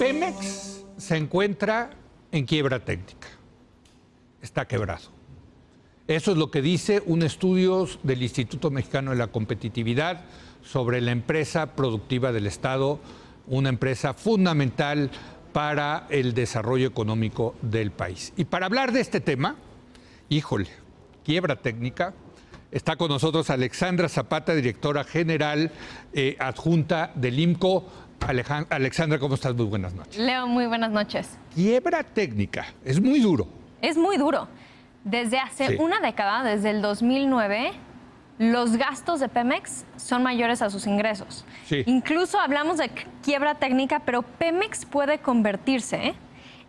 Pemex se encuentra en quiebra técnica. Está quebrado. Eso es lo que dice un estudio del Instituto Mexicano de la Competitividad sobre la empresa productiva del Estado, una empresa fundamental para el desarrollo económico del país. Y para hablar de este tema, híjole, quiebra técnica, está con nosotros Alexandra Zapata, directora general adjunta del IMCO. Alexandra, ¿cómo estás? Muy buenas noches. Leo, muy buenas noches. Quiebra técnica, es muy duro. Es muy duro. Desde hace una década, desde el 2009, los gastos de Pemex son mayores a sus ingresos. Sí. Incluso hablamos de quiebra técnica, pero Pemex puede convertirse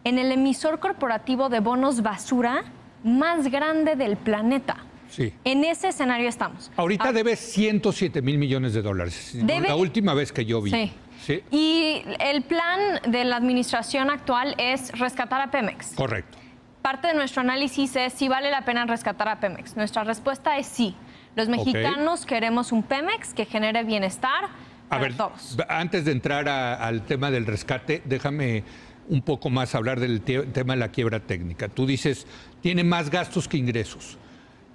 en el emisor corporativo de bonos basura más grande del planeta. Sí. En ese escenario estamos. Ahorita debe 107 mil millones de dólares. La última vez que yo vi. Sí. Sí. Y el plan de la administración actual es rescatar a Pemex. Correcto. Parte de nuestro análisis es si vale la pena rescatar a Pemex. Nuestra respuesta es sí. Los mexicanos queremos un Pemex que genere bienestar para todos. Antes de entrar al tema del rescate, déjame un poco más hablar del tema de la quiebra técnica. Tú dices, tiene más gastos que ingresos.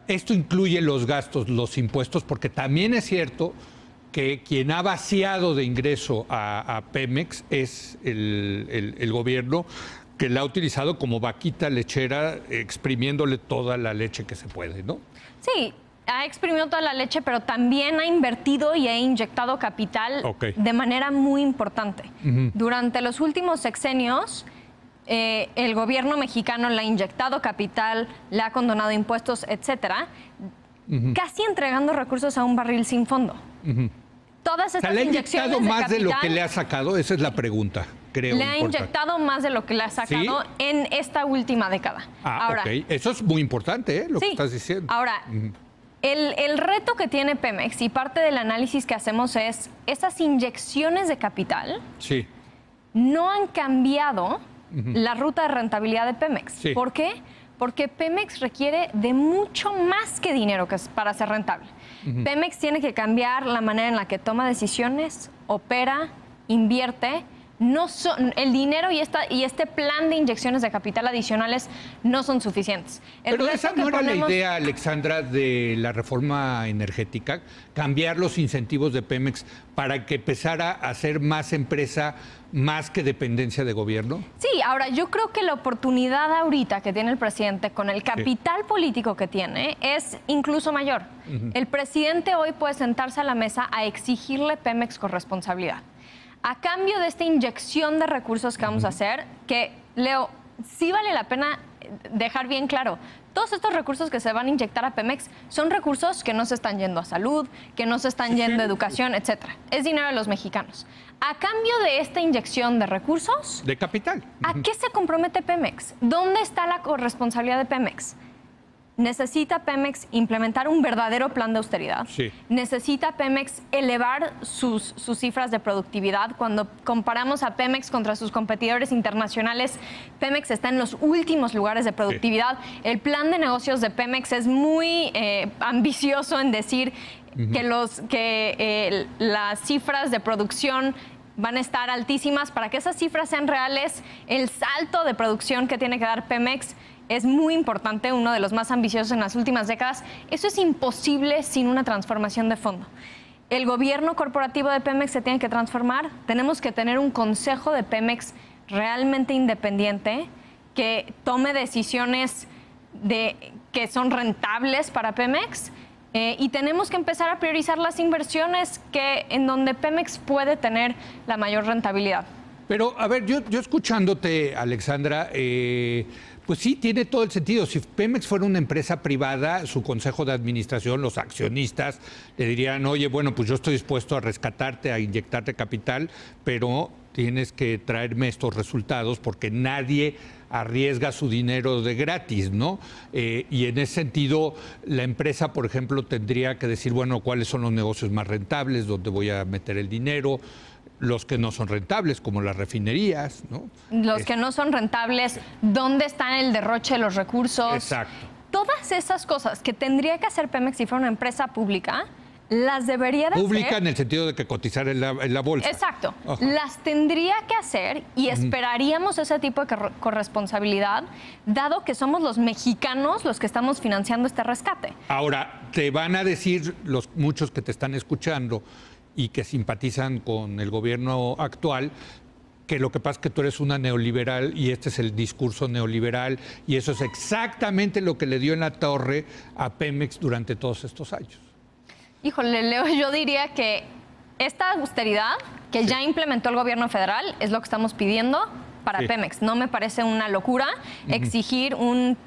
Esto incluye los gastos, los impuestos, porque también es cierto que quien ha vaciado de ingreso a Pemex es el gobierno, que la ha utilizado como vaquita lechera, exprimiéndole toda la leche que se puede, ¿no? Sí, ha exprimido toda la leche, pero también ha invertido y ha inyectado capital de manera muy importante. Durante los últimos sexenios, el gobierno mexicano le ha inyectado capital, le ha condonado impuestos, etcétera, casi entregando recursos a un barril sin fondo. Todas estas inyecciones ¿le ha inyectado más de de lo que le ha sacado? Esa es la pregunta, creo. Le ha inyectado más de lo que le ha sacado en esta última década. Ahora, eso es muy importante, lo que estás diciendo. Ahora, el reto que tiene Pemex y parte del análisis que hacemos es esas inyecciones de capital no han cambiado la ruta de rentabilidad de Pemex. ¿Por qué? Porque Pemex requiere de mucho más que dinero para ser rentable. Pemex tiene que cambiar la manera en la que toma decisiones, opera, invierte. El dinero y este plan de inyecciones de capital adicionales no son suficientes. Pero esa no era la idea, Alexandra, de la reforma energética, cambiar los incentivos de Pemex para que empezara a ser más empresa, más que dependencia de gobierno. Sí, ahora yo creo que la oportunidad ahorita que tiene el presidente con el capital político que tiene es incluso mayor. El presidente hoy puede sentarse a la mesa a exigirle Pemex corresponsabilidad. A cambio de esta inyección de recursos que vamos a hacer, que, Leo, sí vale la pena dejar bien claro, todos estos recursos que se van a inyectar a Pemex son recursos que no se están yendo a salud, que no se están yendo a educación, etcétera. Es dinero de los mexicanos. A cambio de esta inyección de recursos... De capital. ¿A qué se compromete Pemex? ¿Dónde está la corresponsabilidad de Pemex? Necesita Pemex implementar un verdadero plan de austeridad. Necesita Pemex elevar sus cifras de productividad. Cuando comparamos a Pemex contra sus competidores internacionales, Pemex está en los últimos lugares de productividad. El plan de negocios de Pemex es muy ambicioso en decir que las cifras de producción van a estar altísimas. Para que esas cifras sean reales, el salto de producción que tiene que dar Pemex es muy importante, uno de los más ambiciosos en las últimas décadas. Eso es imposible sin una transformación de fondo. El gobierno corporativo de Pemex se tiene que transformar. Tenemos que tener un consejo de Pemex realmente independiente que tome decisiones que son rentables para Pemex. Y tenemos que empezar a priorizar las inversiones en donde Pemex puede tener la mayor rentabilidad. Pero, a ver, yo escuchándote, Alexandra, pues sí, tiene todo el sentido. Si Pemex fuera una empresa privada, su consejo de administración, los accionistas, le dirían, oye, bueno, pues yo estoy dispuesto a rescatarte, a inyectarte capital, pero tienes que traerme estos resultados porque nadie arriesga su dinero de gratis, ¿no? Y en ese sentido, la empresa, por ejemplo, tendría que decir, bueno, cuáles son los negocios más rentables, dónde voy a meter el dinero, los que no son rentables, como las refinerías, ¿no? Los que no son rentables, ¿dónde está el derroche de los recursos? Exacto. Todas esas cosas que tendría que hacer Pemex si fuera una empresa pública, las debería de Pública hacer. en el sentido de que cotizar en la bolsa. Exacto. Ajá. Las tendría que hacer y esperaríamos ese tipo de corresponsabilidad, dado que somos los mexicanos los que estamos financiando este rescate. Ahora, te van a decir muchos que te están escuchando y que simpatizan con el gobierno actual, que lo que pasa es que tú eres una neoliberal y este es el discurso neoliberal y eso es exactamente lo que le dio en la torre a Pemex durante todos estos años. Híjole, Leo, yo diría que esta austeridad que ya implementó el gobierno federal es lo que estamos pidiendo para Pemex. No me parece una locura exigir un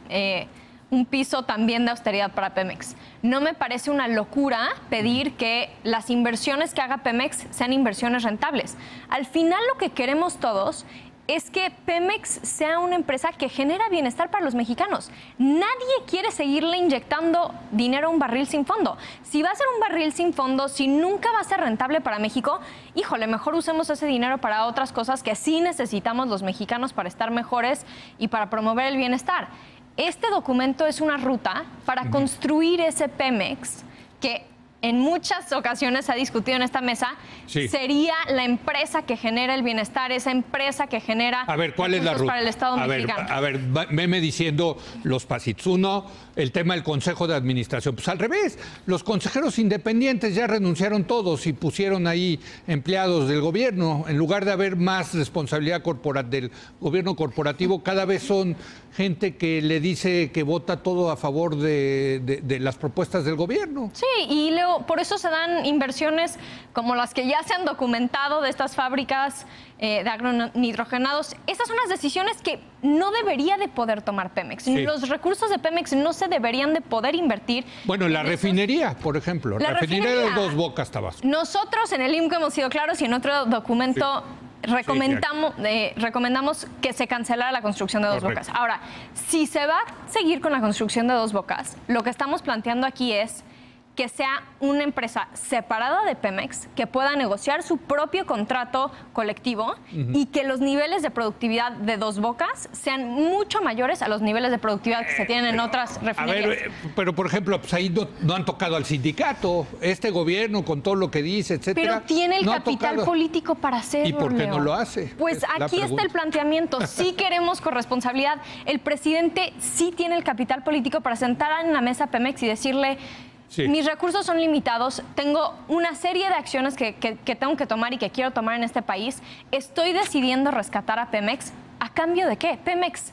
piso también de austeridad para Pemex. No me parece una locura pedir que las inversiones que haga Pemex sean inversiones rentables. Al final lo que queremos todos es que Pemex sea una empresa que genera bienestar para los mexicanos. Nadie quiere seguirle inyectando dinero a un barril sin fondo. Si va a ser un barril sin fondo, si nunca va a ser rentable para México, híjole, mejor usemos ese dinero para otras cosas que sí necesitamos los mexicanos para estar mejores y para promover el bienestar. Este documento es una ruta para construir ese Pemex que en muchas ocasiones se ha discutido en esta mesa, sería la empresa que genera el bienestar, esa empresa que genera ¿cuál es la ruta para el Estado mexicano. Veme diciendo los pasitos. Uno, el tema del Consejo de Administración. Pues al revés, los consejeros independientes ya renunciaron todos y pusieron ahí empleados del gobierno. En lugar de haber más responsabilidad del gobierno corporativo, cada vez son gente que le dice que vota todo a favor de las propuestas del gobierno. Sí, y Leo, por eso se dan inversiones como las que ya se han documentado de estas fábricas de agronitrogenados. Estas son las decisiones que no debería de poder tomar Pemex. Sí. Los recursos de Pemex no se deberían de poder invertir. Bueno, la refinería, por ejemplo. La refinería de Dos Bocas, Tabasco. Nosotros en el IMCO hemos sido claros y en otro documento recomendamos que se cancelara la construcción de Dos Bocas. Ahora, si se va a seguir con la construcción de Dos Bocas, lo que estamos planteando aquí es que sea una empresa separada de Pemex, que pueda negociar su propio contrato colectivo y que los niveles de productividad de Dos Bocas sean mucho mayores a los niveles de productividad que se tienen en otras refinerías. A ver, pero por ejemplo, pues ahí no han tocado al sindicato, este gobierno con todo lo que dice, etcétera. Pero tiene el capital político para hacerlo. ¿Y por qué Leo? No lo hace? Pues aquí está el planteamiento. Sí queremos corresponsabilidad. El presidente sí tiene el capital político para sentar en la mesa Pemex y decirle: mis recursos son limitados, tengo una serie de acciones que tengo que tomar y que quiero tomar en este país. Estoy decidiendo rescatar a Pemex. ¿A cambio de qué? Pemex,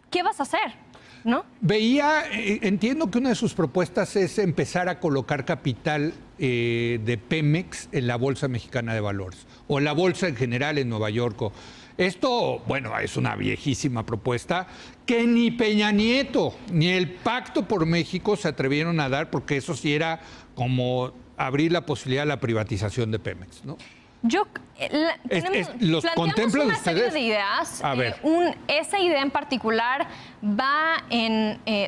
¿qué vas a hacer? ¿No? Entiendo que una de sus propuestas es empezar a colocar capital de Pemex en la Bolsa Mexicana de Valores o en la bolsa en general en Nueva York. Esto, bueno, es una viejísima propuesta que ni Peña Nieto ni el Pacto por México se atrevieron a dar, porque eso sí era como abrir la posibilidad de la privatización de Pemex, ¿no? Los contemplan una serie de ideas. Esa idea en particular va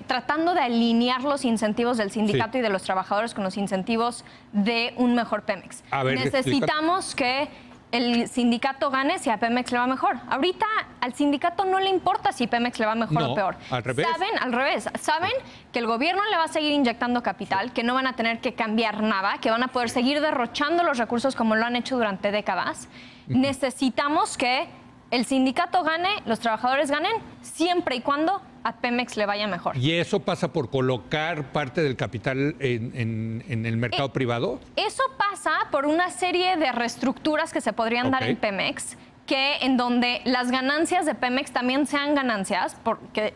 tratando de alinear los incentivos del sindicato y de los trabajadores con los incentivos de un mejor Pemex. Necesitamos que el sindicato gane si a Pemex le va mejor. Ahorita al sindicato no le importa si Pemex le va mejor o peor. Al revés. Saben que el gobierno le va a seguir inyectando capital, que no van a tener que cambiar nada, que van a poder seguir derrochando los recursos como lo han hecho durante décadas. Necesitamos que el sindicato gane, los trabajadores ganen, siempre y cuando a Pemex le vaya mejor. ¿Y eso pasa por colocar parte del capital en el mercado privado? Eso pasa por una serie de reestructuras que se podrían dar en Pemex, en donde las ganancias de Pemex también sean ganancias, porque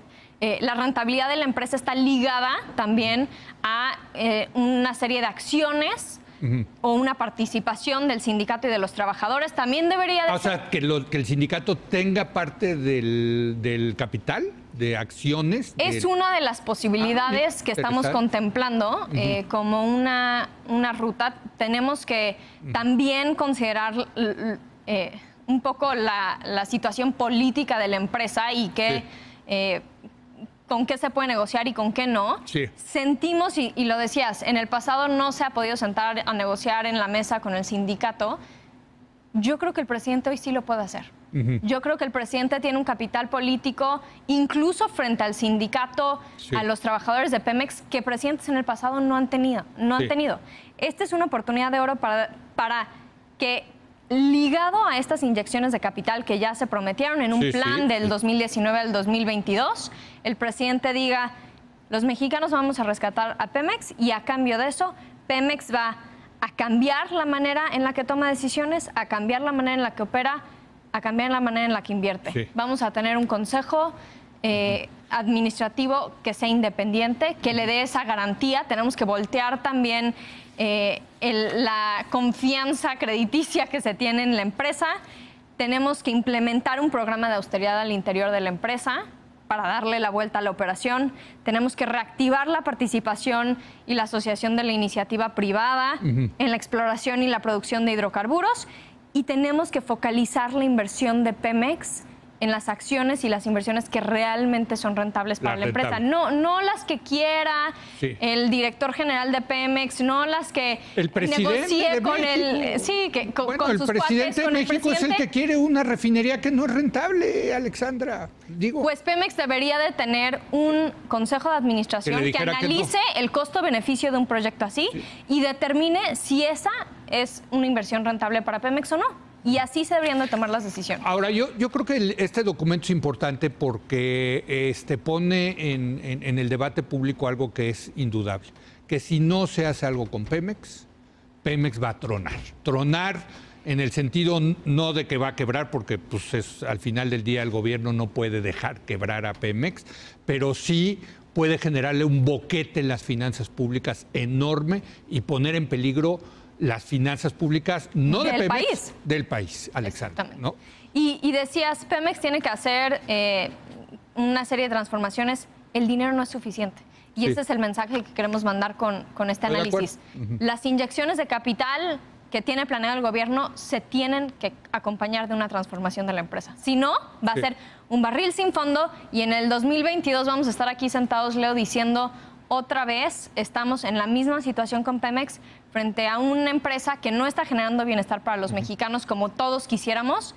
la rentabilidad de la empresa está ligada también a una serie de acciones o una participación del sindicato y de los trabajadores. También debería de O sea, que el sindicato tenga parte del capital, de acciones. Es una de las posibilidades que estamos contemplando como una ruta. Tenemos que también considerar un poco la situación política de la empresa y que con qué se puede negociar y con qué no. Sentimos, y lo decías, en el pasado no se ha podido sentar a negociar en la mesa con el sindicato. Yo creo que el presidente hoy sí lo puede hacer. Yo creo que el presidente tiene un capital político, incluso frente al sindicato, a los trabajadores de Pemex, que presidentes en el pasado no han tenido. Esta es una oportunidad de oro para que, ligado a estas inyecciones de capital que ya se prometieron en un plan del 2019 al 2022, el presidente diga, los mexicanos vamos a rescatar a Pemex y a cambio de eso, Pemex va a cambiar la manera en la que toma decisiones, a cambiar la manera en la que opera, a cambiar la manera en la que invierte. Vamos a tener un consejo administrativo que sea independiente, que le dé esa garantía. Tenemos que voltear también la confianza crediticia que se tiene en la empresa. Tenemos que implementar un programa de austeridad al interior de la empresa para darle la vuelta a la operación. Tenemos que reactivar la participación y la asociación de la iniciativa privada en la exploración y la producción de hidrocarburos. Y tenemos que focalizar la inversión de Pemex en las acciones y las inversiones que realmente son rentables para la empresa. No las que quiera el director general de Pemex, no las que negocie con el... Sí, que con el sus presidente de México es el que quiere una refinería que no es rentable, Alexandra. Pues Pemex debería de tener un consejo de administración que analice el costo-beneficio de un proyecto así y determine si esa es una inversión rentable para Pemex o no. Y así se deberían de tomar las decisiones. Ahora, yo creo que este documento es importante porque pone en el debate público algo que es indudable, que si no se hace algo con Pemex, Pemex va a tronar. Tronar en el sentido no de que va a quebrar, porque pues al final del día el gobierno no puede dejar quebrar a Pemex, pero sí puede generarle un boquete en las finanzas públicas enorme y poner en peligro las finanzas públicas, no de Pemex, del país, Alexandra. ¿No? Y decías, Pemex tiene que hacer una serie de transformaciones. El dinero no es suficiente. Y ese es el mensaje que queremos mandar con este análisis. Las inyecciones de capital que tiene planeado el gobierno se tienen que acompañar de una transformación de la empresa. Si no, va a ser un barril sin fondo y en el 2022 vamos a estar aquí sentados, Leo, diciendo... Otra vez estamos en la misma situación con Pemex frente a una empresa que no está generando bienestar para los mexicanos como todos quisiéramos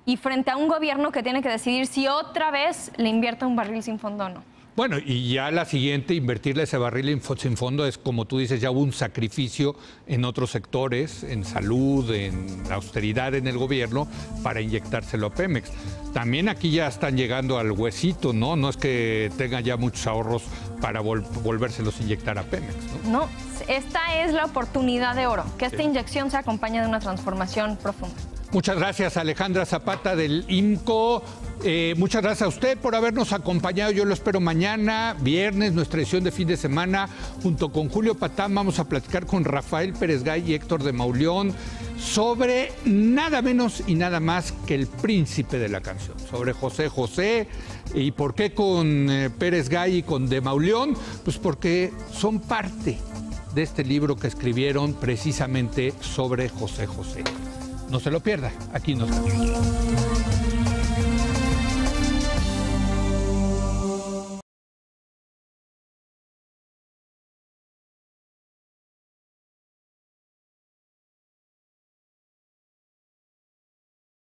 y frente a un gobierno que tiene que decidir si otra vez le invierte un barril sin fondo o no. Bueno, y ya la siguiente, invertirle ese barril sin fondo es, como tú dices, ya hubo un sacrificio en otros sectores, en salud, en austeridad en el gobierno, para inyectárselo a Pemex. También aquí ya están llegando al huesito, ¿no? No es que tengan ya muchos ahorros para volvérselos a inyectar a Pemex, ¿no? No, esta es la oportunidad de oro, que esta inyección se acompañe de una transformación profunda. Muchas gracias, Alejandra Zapata del IMCO. Muchas gracias a usted por habernos acompañado. Yo lo espero mañana, viernes, nuestra edición de fin de semana. Junto con Julio Patán vamos a platicar con Rafael Pérez Gay y Héctor de Mauleón sobre nada menos y nada más que el príncipe de la canción, sobre José José. ¿Y por qué con Pérez Gay y con de Mauleón? Pues porque son parte de este libro que escribieron precisamente sobre José José. No se lo pierda, aquí nos vemos.